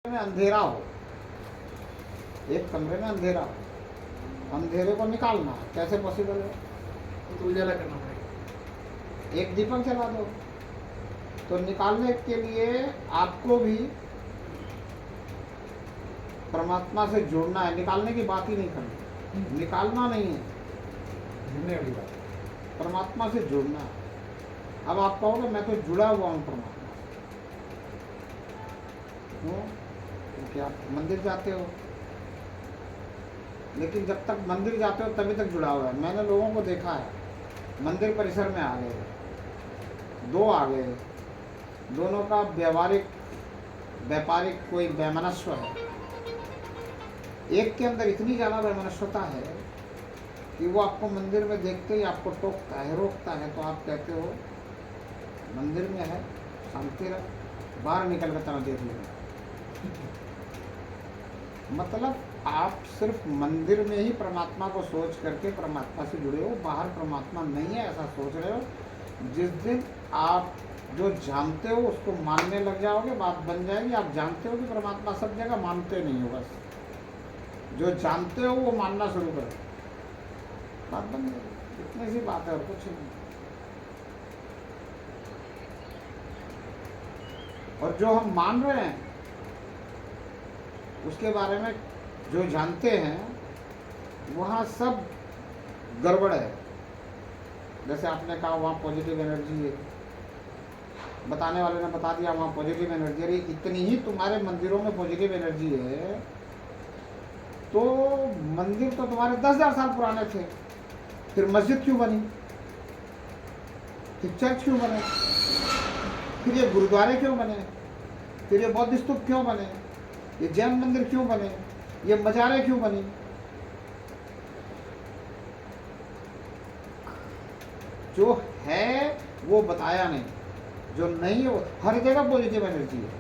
में अंधेरा हो, एक कमरे में अंधेरा हो, अंधेरे को निकालना है, कैसे पॉसिबल है? तो उजाला करना पड़ेगा। एक दीपक जला दो। तो निकालने के लिए आपको भी परमात्मा से जुड़ना है। निकालने की बात ही नहीं करनी, निकालना नहीं है, जुड़ने वाली बात। परमात्मा से जुड़ना है। अब आप कहोगे मैं तो जुड़ा हुआ हूँ परमात्मा से, क्यों? क्योंकि आप मंदिर जाते हो, लेकिन जब तक मंदिर जाते हो तभी तक जुड़ा हुआ है। मैंने लोगों को देखा है, मंदिर परिसर में आ गए, दो आ गए, दोनों का व्यापारिक कोई वैमनस्व है। एक के अंदर इतनी ज़्यादा वैमनस्वता है कि वो आपको मंदिर में देखते ही आपको टोकता है, रोकता है, तो आप कहते हो मंदिर में है, शांति रख, बाहर निकल कर तना देख लो। मतलब आप सिर्फ मंदिर में ही परमात्मा को सोच करके परमात्मा से जुड़े हो, बाहर परमात्मा नहीं है ऐसा सोच रहे हो। जिस दिन आप जो जानते हो उसको मानने लग जाओगे, बात बन जाएगी। आप जानते हो कि परमात्मा सब जगह, मानते नहीं हो। बस जो जानते हो वो मानना शुरू करो, बात बन जाएगी। इतनी सी बात है और कुछ नहीं। और जो हम मान रहे हैं उसके बारे में जो जानते हैं वहाँ सब गड़बड़ है। जैसे आपने कहा वहाँ पॉजिटिव एनर्जी है, बताने वाले ने बता दिया वहाँ पॉजिटिव एनर्जी। अरे इतनी ही तुम्हारे मंदिरों में पॉजिटिव एनर्जी है तो मंदिर तो तुम्हारे 10,000 साल पुराने थे, फिर मस्जिद क्यों बनी, फिर चर्च क्यों बने, फिर ये गुरुद्वारे क्यों बने, फिर ये बौद्ध स्तूप क्यों बने, ये जैन मंदिर क्यों बने, ये मजारे क्यों बनी? जो है वो बताया नहीं, जो नहीं है वो हर जगह पॉजिटिव एनर्जी है,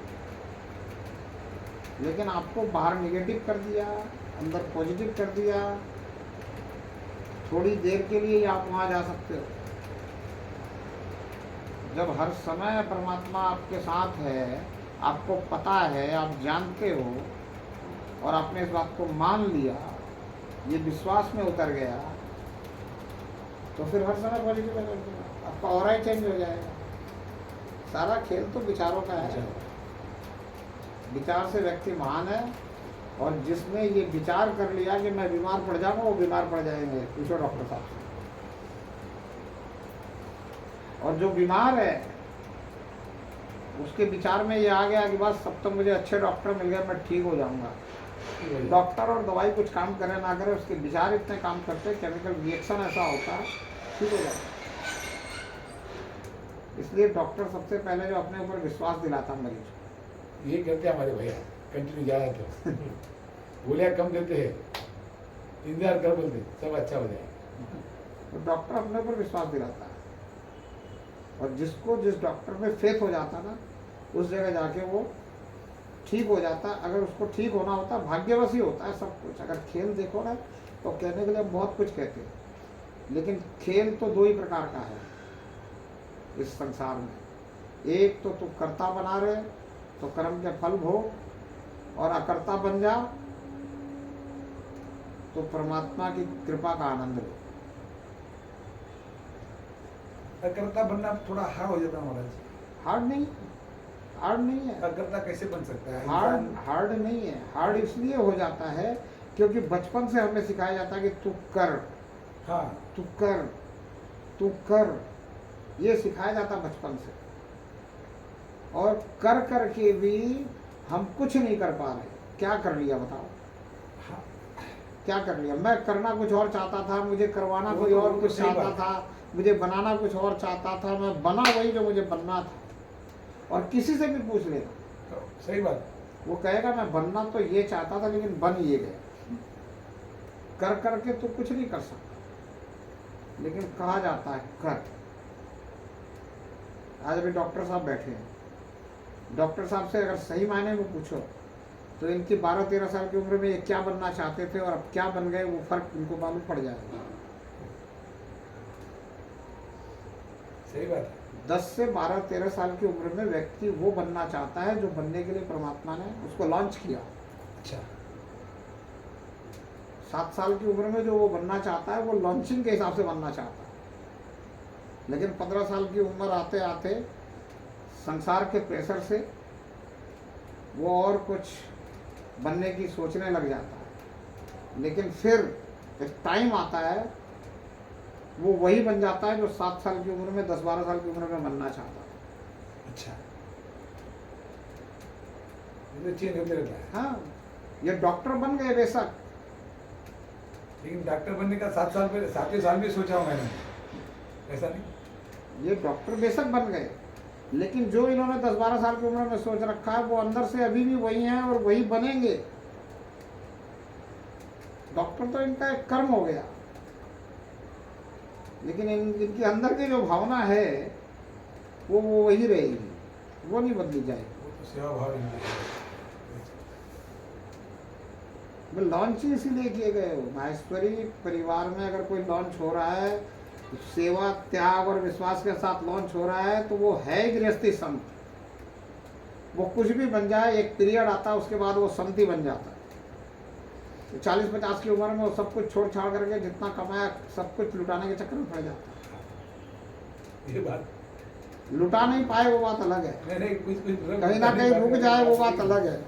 लेकिन आपको बाहर नेगेटिव कर दिया, अंदर पॉजिटिव कर दिया। थोड़ी देर के लिए आप वहां जा सकते हो। जब हर समय परमात्मा आपके साथ है, आपको पता है, आप जानते हो और आपने इस बात को मान लिया, ये विश्वास में उतर गया, तो फिर हर समय पॉजिटिव एनर्जी, आपका ऑरा ही चेंज हो जाएगा। सारा खेल तो विचारों का है। विचार से व्यक्ति महान है, और जिसने ये विचार कर लिया कि मैं बीमार पड़ जाऊंगा, वो बीमार पड़ जाएंगे। पूछो डॉक्टर साहब से। और जो बीमार है उसके विचार में ये आ गया कि बस अब तो मुझे अच्छे डॉक्टर मिल गए, मैं ठीक हो जाऊंगा। डॉक्टर और दवाई कुछ काम करे ना करे, उसके विचार इतने काम करते, केमिकल रिएक्शन ऐसा होता है, ठीक हो जाता। इसलिए डॉक्टर सबसे पहले जो अपने ऊपर विश्वास दिलाता मरीज को, ये करते हमारे भैया कंटिन्यू जा रहे थे। गोलियां कम देते हैं, इंतजार कर बोलते सब अच्छा हो जाएगा। तो डॉक्टर अपने ऊपर विश्वास दिलाता है, और जिसको जिस डॉक्टर में फेथ हो जाता ना, उस जगह जाके वो ठीक हो जाता। अगर उसको ठीक होना होता, भाग्यवश ही होता है सब कुछ। अगर खेल देखो ना तो कहने के लिए बहुत कुछ कहते हैं, लेकिन खेल तो दो ही प्रकार का है इस संसार में। एक तो तू कर्ता बना रहे तो कर्म के फल भोग, और अकर्ता बन जा तो परमात्मा की कृपा का आनंद लो। अकर्ता बनना थोड़ा हार्ड हो जाता है महाराज। हार्ड नहीं, हार्ड नहीं है। अकर्ता कैसे बन सकता है? हार्ड नहीं है। हार्ड इसलिए हो जाता है क्योंकि बचपन से हमें सिखाया जाता है कि तू कर, हाँ तू कर, तू कर, ये सिखाया जाता बचपन से। और कर करके भी हम कुछ नहीं कर पा रहे। क्या कर लिया बताओ? हाँ। क्या कर लिया? मैं करना कुछ और चाहता था, मुझे करवाना कोई और कुछ सही चाहता बात। था, मुझे बनाना कुछ और चाहता था, मैं बना वही जो मुझे बनना था। और किसी से भी पूछ लेना, सही बात। वो कहेगा मैं बनना तो ये चाहता था लेकिन बन ये गया। कर करके तो कुछ नहीं कर सकता, लेकिन कहा जाता है कर। आज अभी डॉक्टर साहब बैठे हैं, डॉक्टर साहब से अगर सही मायने में पूछो तो इनकी 12-13 साल की उम्र में ये क्या बनना चाहते थे और अब क्या बन गए, वो फर्क इनको मालूम पड़ जाएगा। सही बात है। 10 से 12-13 साल की उम्र में व्यक्ति वो बनना चाहता है जो बनने के लिए परमात्मा ने उसको लॉन्च किया। अच्छा 7 साल की उम्र में जो वो बनना चाहता है वो लॉन्चिंग के हिसाब से बनना चाहता है, लेकिन 15 साल की उम्र आते आते संसार के प्रेशर से वो और कुछ बनने की सोचने लग जाता है, लेकिन फिर एक टाइम आता है वो वही बन जाता है जो 7 साल की उम्र में 10-12 साल की उम्र में बनना चाहता है। अच्छा ये चेंज होते रहता है। हाँ, ये डॉक्टर बन गए बेशक, लेकिन डॉक्टर बनने का 7 साल पहले 7वें साल में सोचा हूँ मैंने, ऐसा नहीं। ये डॉक्टर बेशक बन गए, लेकिन जो इन्होंने 10-12 साल की उम्र में सोच रखा है वो अंदर से अभी भी वही हैं और वही बनेंगे। डॉक्टर तो इनका एक कर्म हो गया, लेकिन इनके अंदर की जो भावना है वो वही रहेगी, वो नहीं बदली जाएगी। वो तो सेवा भाव इनका है। मैं लॉन्च ही इसीलिए किए गए हो। माहेश्वरी परिवार में अगर कोई लॉन्च हो रहा है तो सेवा त्याग और विश्वास के साथ लॉन्च हो रहा है तो वो है ही गृहस्थी संत। वो कुछ भी बन जाए, एक पीरियड आता है उसके बाद वो संत ही बन जाता है। 40-50 की उम्र में वो सब कुछ छोड़ छाड़ करके जितना कमाया सब कुछ लुटाने के चक्कर में पड़ जाता है। ये बात लुटा नहीं पाए वो बात अलग है, नहीं कुछ कहीं ना कहीं रुक जाए वो बात अलग है।